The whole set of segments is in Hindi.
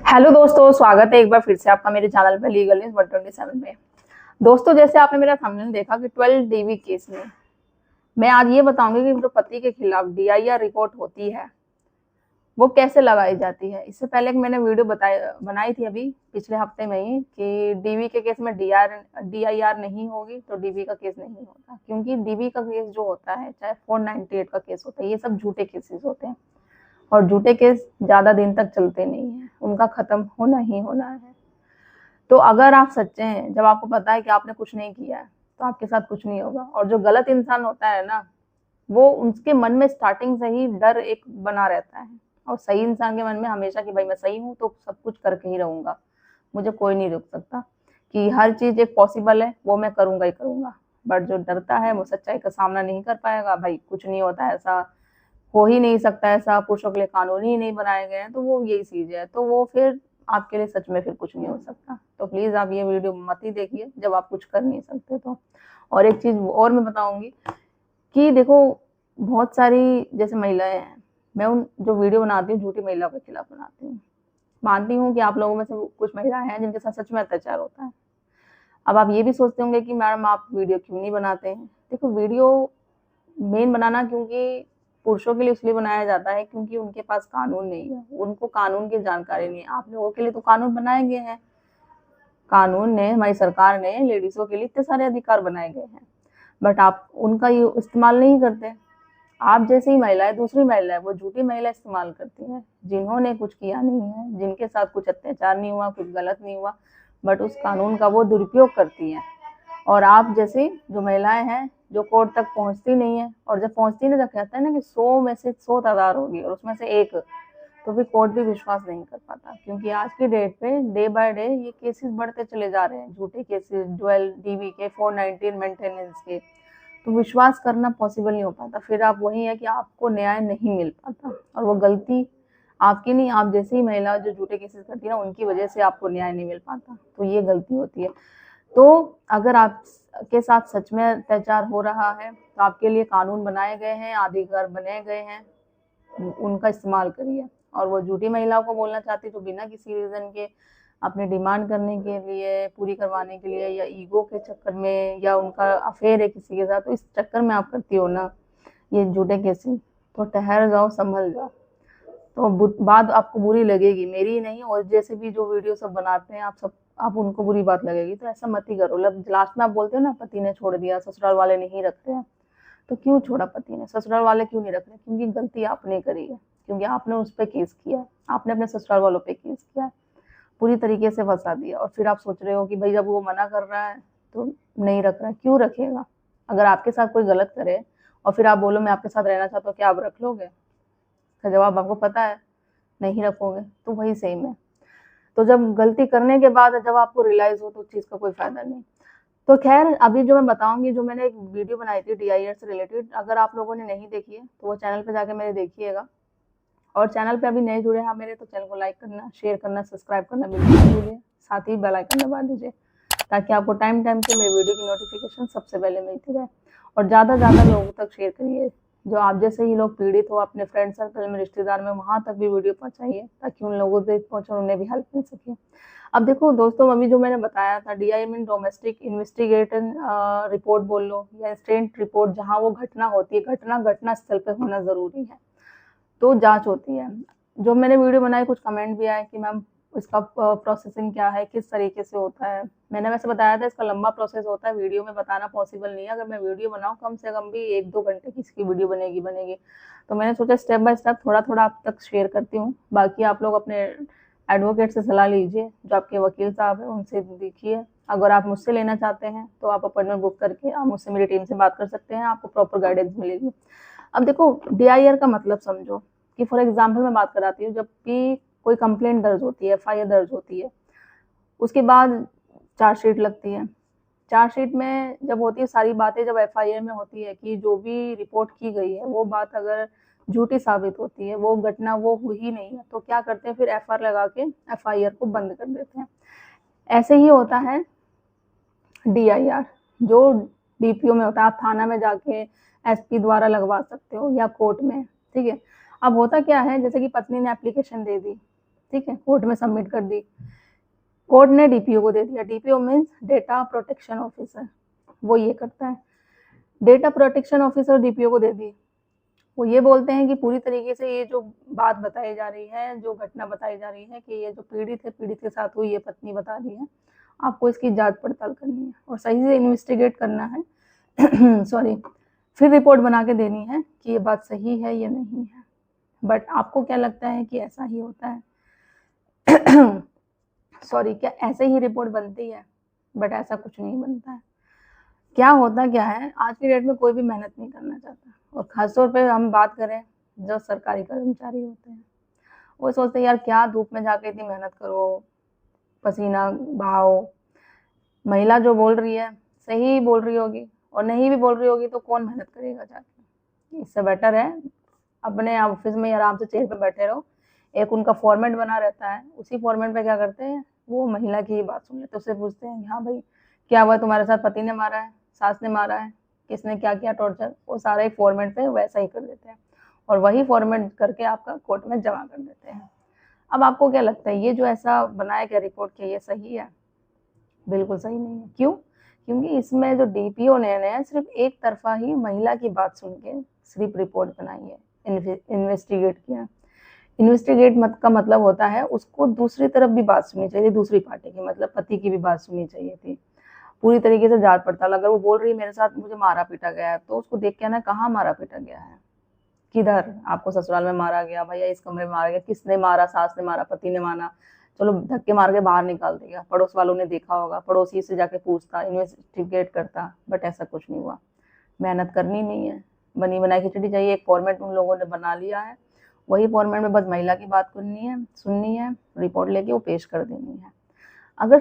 हेलो दोस्तों, स्वागत है एक बार फिर से आपका मेरे चैनल पे लीगल न्यूज 127 में। दोस्तों, जैसे आपने मेरा थंबनेल देखा कि 12 डीवी केस में मैं आज ये बताऊंगी कि जो पति के खिलाफ डीआईआर रिपोर्ट होती है वो कैसे लगाई जाती है। इससे पहले एक मैंने वीडियो बनाई थी अभी पिछले हफ्ते में ही कि डीवी के केस में डीआईआर नहीं होगी तो डीवी का केस नहीं होता, क्योंकि डीवी का केस जो होता है चाहे 498 का केस होता है, ये सब झूठे केसेस होते हैं और झूठे केस ज्यादा दिन तक चलते नहीं है, उनका खत्म होना ही होना है। तो अगर आप सच्चे हैं, जब आपको पता है कि आपने कुछ नहीं किया है तो आपके साथ कुछ नहीं होगा। और जो गलत इंसान होता है ना, वो उसके मन में स्टार्टिंग से ही डर एक बना रहता है, और सही इंसान के मन में हमेशा कि भाई मैं सही हूँ तो सब कुछ करके ही रहूंगा, मुझे कोई नहीं रोक सकता, कि हर चीज एक पॉसिबल है वो मैं करूंगा ही करूंगा। बट जो डरता है वो सच्चाई का सामना नहीं कर पाएगा। भाई कुछ नहीं होता, ऐसा हो ही नहीं सकता, ऐसा पुरुषों के लिए कानून ही नहीं बनाए गए हैं, तो वो यही चीज है, तो वो फिर आपके लिए सच में फिर कुछ नहीं हो सकता। तो प्लीज आप ये वीडियो मत ही देखिए जब आप कुछ कर नहीं सकते तो। और एक चीज और मैं बताऊंगी कि देखो, बहुत सारी जैसे महिलाएं हैं, मैं उन जो वीडियो बनाती हूँ झूठी महिलाओं के खिलाफ बनाती हूँ। मानती हूँ कि आप लोगों में से कुछ महिलाएं हैं जिनके साथ सच में अत्याचार होता है। अब आप ये भी सोचते होंगे कि मैडम आप वीडियो क्यों नहीं बनाते हैं। देखो, वीडियो मेन बनाना क्योंकि पुरुषों के लिए इसलिए बनाया जाता है क्योंकि उनके पास कानून नहीं है, उनको कानून की जानकारी नहीं है। आप लोगों के लिए तो कानून बनाए गए हैं, कानून ने, हमारी सरकार ने लेडीजों के लिए इतने सारे अधिकार बनाए गए हैं, बट आप उनका ये इस्तेमाल नहीं करते। आप जैसी ही महिलाएं दूसरी महिलाएं वो झूठी महिला इस्तेमाल करती हैं, जिन्होंने कुछ किया नहीं है, जिनके साथ कुछ अत्याचार नहीं हुआ, कुछ गलत नहीं हुआ, बट उस कानून का वो दुरुपयोग करती हैं। और आप जैसी जो महिलाएं हैं जो कोर्ट तक पहुंचती नहीं है, और जब पहुंचती नहीं तो कहता है ना कि 100 में से 100 तादार होगी और उसमें से एक, तो फिर कोर्ट भी विश्वास नहीं कर पाता। क्योंकि आज की डेट पे डे बाय डे ये केसेस बढ़ते चले जा रहे हैं, झूठे केसेस, ड्वेल डीवी के, 419 मेंटेनेंस के, तो विश्वास करना पॉसिबल नहीं हो पाता। फिर आप वही है कि आपको न्याय नहीं मिल पाता, और वो गलती आपकी नहीं, आप जैसी ही महिला जो झूठे केसेस करती है ना, उनकी वजह से आपको न्याय नहीं मिल पाता, तो ये गलती होती है। तो अगर आपके साथ सच में अत्याचार हो रहा है तो आपके लिए कानून बनाए गए हैं, अधिकार बने गए हैं, उनका इस्तेमाल करिए। और वो झूठी महिलाओं को बोलना चाहती जो बिना किसी रीजन के अपने डिमांड करने के लिए, पूरी करवाने के लिए, या ईगो के चक्कर में, या उनका अफेयर है किसी के साथ, तो इस चक्कर में आप करती हो ना ये झूठे केसेस, तो ठहर जाओ, संभल जाओ। तो बात आपको बुरी लगेगी, मेरी ही नहीं, और जैसे भी जो वीडियो सब बनाते हैं आप सब, आप उनको बुरी बात लगेगी, तो ऐसा मत ही करो। लास्ट में आप बोलते हो ना पति ने छोड़ दिया, ससुराल वाले नहीं रख रहे हैं, तो क्यों छोड़ा पति ने, ससुराल वाले क्यों नहीं रख रहे? क्योंकि गलती आपने करी है, क्योंकि आपने उस पर केस किया, आपने अपने ससुराल वालों पे केस किया, पूरी तरीके से फंसा दिया। और फिर आप सोच रहे हो कि भाई जब वो मना कर रहा है तो नहीं रख रहा है, क्यों रखेगा? अगर आपके साथ कोई गलत करे और फिर आप बोलो मैं आपके साथ रहना चाहता हूँ, क्या आप रख लोगे? इसका जवाब आपको पता है, नहीं रखोगे। तो वही सेम है। तो जब गलती करने के बाद जब आपको रियलाइज हो तो उस चीज का कोई फायदा नहीं। तो खैर, अभी जो मैं बताऊंगी, जो मैंने एक वीडियो बनाई थी डीआईआर से रिलेटेड, अगर आप लोगों ने नहीं देखी है तो वो चैनल पे जाके मेरे देखिएगा। और चैनल पे अभी नए जुड़े हैं मेरे, तो चैनल को लाइक करना, शेयर करना, सब्सक्राइब करना बिल्कुल मत भूलिए, साथ ही बेल आइकन दबा दीजिए ताकि आपको टाइम टाइम पे मेरे वीडियो की नोटिफिकेशन सबसे पहले मिलती रहे। और ज़्यादा से ज़्यादा लोगों तक शेयर करिए, जो आप जैसे ही लोग पीड़ित हो अपने फ्रेंड सर्कल में, रिश्तेदार में, वहां तक भी वीडियो पहुंचाइए ताकि उन लोगों तक पहुंचे, उन्हें भी हेल्प मिल सके। अब देखो दोस्तों, अभी जो मैंने बताया था DI mean domestic investigation report बोल लो, या इंसिडेंट रिपोर्ट, जहाँ वो घटना होती है, घटना स्थल पे होना जरूरी है, तो जांच होती है। जो मैंने वीडियो बनाई कुछ कमेंट भी आए कि मैम इसका प्रोसेसिंग क्या है, किस तरीके से होता है। मैंने वैसे बताया था इसका लंबा प्रोसेस होता है, वीडियो में बताना पॉसिबल नहीं है। अगर मैं वीडियो बनाऊँ कम से कम भी 1-2 घंटे की इसकी वीडियो बनेगी, तो मैंने सोचा स्टेप बाय स्टेप थोड़ा थोड़ा आप तक शेयर करती हूँ। बाकी आप लोग अपने एडवोकेट से सलाह लीजिए, जो आपके वकील साहब है उनसे देखिए। अगर आप मुझसे लेना चाहते हैं तो आप अपॉइंटमेंट बुक करके आप मुझसे, मेरी टीम से बात कर सकते हैं, आपको प्रॉपर गाइडेंस मिलेगी। अब देखो, डीआईआर का मतलब समझो कि फॉर एग्जाम्पल मैं बात कराती हूँ, जब भी कोई कंप्लेंट दर्ज होती है, एफआईआर दर्ज होती है, उसके बाद चार्जशीट लगती है। चार्जशीट में जब होती है सारी बातें, जब एफआईआर में होती है कि जो भी रिपोर्ट की गई है वो बात अगर झूठी साबित होती है, वो घटना वो हुई नहीं है, तो क्या करते हैं फिर एफआईआर लगा के एफआईआर को बंद कर देते हैं। ऐसे ही होता है डीआईआर, जो डीपीओ में होता है। आप थाना में जाके एसपी द्वारा लगवा सकते हो या कोर्ट में, ठीक है। अब होता क्या है, जैसे कि पत्नी ने एप्लीकेशन दे दी, ठीक है, कोर्ट में सबमिट कर दी, कोर्ट ने डीपीओ को दे दिया। DPO means data protection officer, वो ये करता है। डेटा प्रोटेक्शन ऑफिसर डीपीओ को दे दी, वो ये बोलते हैं कि पूरी तरीके से ये जो बात बताई जा रही है, जो घटना बताई जा रही है कि ये जो पीड़ित है, पीड़ित के साथ हुई, ये पत्नी बता रही है, आपको इसकी जांच पड़ताल करनी है और सही से इन्वेस्टिगेट करना है सॉरी, फिर रिपोर्ट बना के देनी है कि ये बात सही है या नहीं है। बट आपको क्या लगता है कि ऐसा ही होता है सॉरी, क्या ऐसे ही रिपोर्ट बनती है? बट ऐसा कुछ नहीं बनता है। क्या होता क्या है, आज की डेट में कोई भी मेहनत नहीं करना चाहता, और खासतौर पे हम बात करें जो सरकारी कर्मचारी होते हैं, वो सोचते हैं यार क्या धूप में जाके इतनी मेहनत करो, पसीना बहाओ। महिला जो बोल रही है सही बोल रही होगी, और नहीं भी बोल रही होगी तो कौन मेहनत करेगा जाके। इससे बेटर है अपने ऑफिस में आराम से चेयर पे बैठे रहो। एक उनका फॉर्मेट बना रहता है, उसी फॉर्मेट पे क्या करते हैं, वो महिला की ही बात सुन लेते, उससे पूछते हैं हाँ भाई क्या हुआ तुम्हारे साथ, पति ने मारा है, सास ने मारा है, किसने क्या किया टॉर्चर, वो सारा एक फॉर्मेट पे वैसा ही कर देते हैं, और वही फॉर्मेट करके आपका कोर्ट में जमा कर देते हैं। अब आपको क्या लगता है ये जो ऐसा बनाया गया रिपोर्ट किया, ये सही है? बिल्कुल सही नहीं है। क्यों? क्योंकि इसमें जो डीपीओ ने सिर्फ एक तरफा ही महिला की बात सुन के सिर्फ रिपोर्ट बनाई है, इन्वेस्टिगेट किया। इन्वेस्टिगेट मत का मतलब होता है उसको दूसरी तरफ भी बात सुननी चाहिए, दूसरी पार्टी की, मतलब पति की भी बात सुननी चाहिए थी, पूरी तरीके से जांच पड़ताल। अगर वो बोल रही है मेरे साथ मुझे मारा पीटा गया है, तो उसको देख के आना कहाँ मारा पीटा गया है, किधर आपको ससुराल में मारा गया, भैया इस कमरे में मारा गया, किसने मारा, सास ने मारा, पति ने मारा, चलो धक्के मार के बाहर निकाल देगा, पड़ोस वालों ने देखा होगा, पड़ोसी से जाके पूछता, इन्वेस्टिगेट करता, बट ऐसा कुछ नहीं हुआ। मेहनत करनी नहीं है, बनी बनाई खिचड़ी चाहिए। एक फॉर्मेट उन लोगों ने बना लिया है, वही फॉर्मेट में बस महिला की बात सुननी है, रिपोर्ट लेके वो पेश कर देनी है। अगर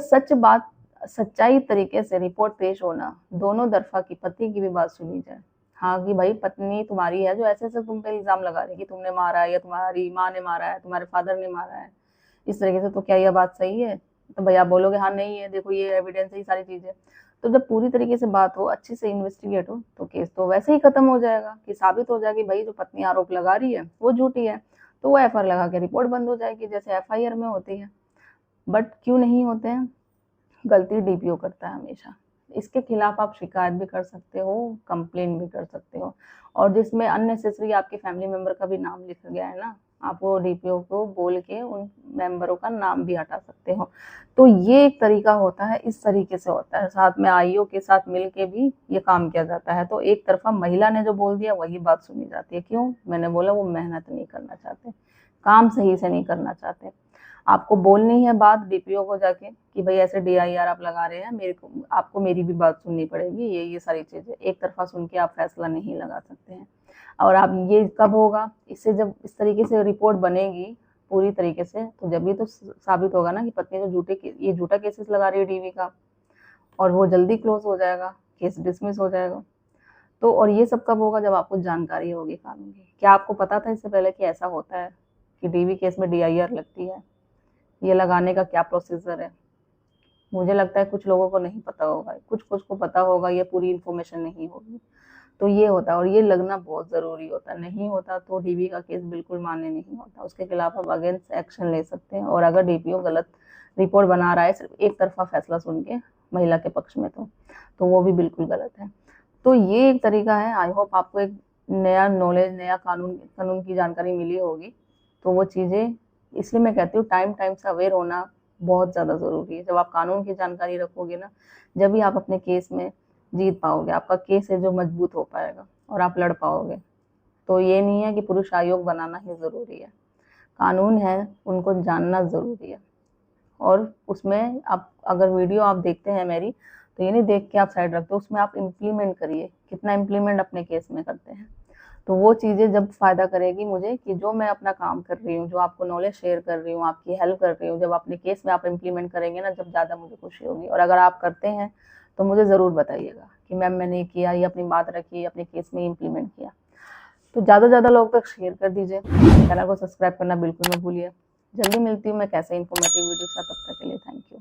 सच्चाई तरीके से रिपोर्ट पेश होना, दोनों तरफा की, पति की भी बात सुनी जाए, हाँ कि भाई पत्नी तुम्हारी है जो ऐसे ऐसे तुम पे इल्जाम लगा रही है कि तुमने मारा है, या तुम्हारी माँ ने मारा है, तुम्हारे फादर ने मारा है, इस तरीके से, तो क्या यह बात सही है? तो भैया आप बोलोगे हाँ नहीं है, देखो ये एविडेंस है, ये सारी चीजें। तो जब पूरी तरीके से बात हो, अच्छे से इन्वेस्टिगेट हो, तो केस तो वैसे ही खत्म हो जाएगा कि साबित हो जाएगी भाई जो पत्नी आरोप लगा रही है वो झूठी है, तो वो एफआईआर लगा के रिपोर्ट बंद हो जाएगी, जैसे एफआईआर में होती है। बट क्यों नहीं होते हैं? गलती डीपीओ करता है हमेशा। इसके खिलाफ आप शिकायत भी कर सकते हो, कंप्लेन भी कर सकते हो, और जिसमें अननेसेसरी आपके फैमिली मेंबर का भी नाम लिखा गया है ना, आप वो डीपीओ को बोल के उन मेंबरों का नाम भी हटा सकते हो। तो ये एक तरीका होता है, इस तरीके से होता है, साथ में आईओ के साथ मिल के भी ये काम किया जाता है। तो एक तरफा महिला ने जो बोल दिया वही बात सुनी जाती है। क्यों? मैंने बोला वो मेहनत नहीं करना चाहते, काम सही से नहीं करना चाहते। आपको बोलनी है बात डीपीओ को जाके कि भाई ऐसे डीआईआर आप लगा रहे हैं, मेरे को आपको मेरी भी बात सुननी पड़ेगी, ये सारी चीजें एक तरफा सुन के आप फैसला नहीं लगा सकते हैं। और आप ये कब होगा, इससे जब इस तरीके से रिपोर्ट बनेगी पूरी तरीके से, तो जब भी तो साबित होगा ना कि पत्नी जो ये झूठा केसेस लगा रही है डीवी का, और वो जल्दी क्लोज हो जाएगा, केस डिसमिस हो जाएगा। तो और ये सब कब होगा? जब आपको जानकारी होगी कानून की। क्या आपको पता था इससे पहले कि ऐसा होता है कि डीवी केस में डीआईआर लगती है? ये लगाने का क्या प्रोसीजर है? मुझे लगता है कुछ लोगों को नहीं पता होगा, कुछ कुछ को पता होगा, ये पूरी इन्फॉर्मेशन नहीं होगी। तो ये होता है, और ये लगना बहुत ज़रूरी होता है। नहीं होता तो डीवी का केस बिल्कुल मान्य नहीं होता, उसके खिलाफ आप अगेंस्ट एक्शन ले सकते हैं। और अगर डीपीओ गलत रिपोर्ट बना रहा है सिर्फ एक तरफा फैसला सुन के महिला के पक्ष में, तो वो भी बिल्कुल गलत है। तो ये एक तरीका है। आई होप आपको एक नया नॉलेज, नया कानून की जानकारी मिली होगी। तो वो चीज़ें, इसलिए मैं कहती हूँ टाइम से अवेयर होना बहुत ज़्यादा ज़रूरी है। जब आप कानून की जानकारी रखोगे ना, जब भी आप अपने केस में जीत पाओगे, आपका केस है जो मजबूत हो पाएगा और आप लड़ पाओगे। तो ये नहीं है कि पुरुष आयोग बनाना ही ज़रूरी है, कानून है उनको जानना ज़रूरी है। और उसमें आप अगर वीडियो आप देखते हैं मेरी, तो ये नहीं देख के आप साइड रख दो, उसमें आप इम्प्लीमेंट करिए, कितना इम्प्लीमेंट अपने केस में करते हैं। तो वो चीज़ें जब फ़ायदा करेगी मुझे कि जो मैं अपना काम कर रही हूँ, जो आपको नॉलेज शेयर कर रही हूँ, आपकी हेल्प कर रही हूँ, जब अपने केस में आप इम्प्लीमेंट करेंगे ना, जब ज़्यादा मुझे खुशी होगी। और अगर आप करते हैं तो मुझे ज़रूर बताइएगा कि मैम मैंने किया, ये अपनी बात रखी, अपने केस में इम्प्लीमेंट किया। तो ज़्यादा से ज़्यादा लोग तक शेयर कर दीजिए, चैनल को सब्सक्राइब करना बिल्कुल मत भूलिए। जल्दी मिलती हूँ मैं कैसे इन्फॉर्मेटिव वीडियो के साथ, तब तक के लिए थैंक यू।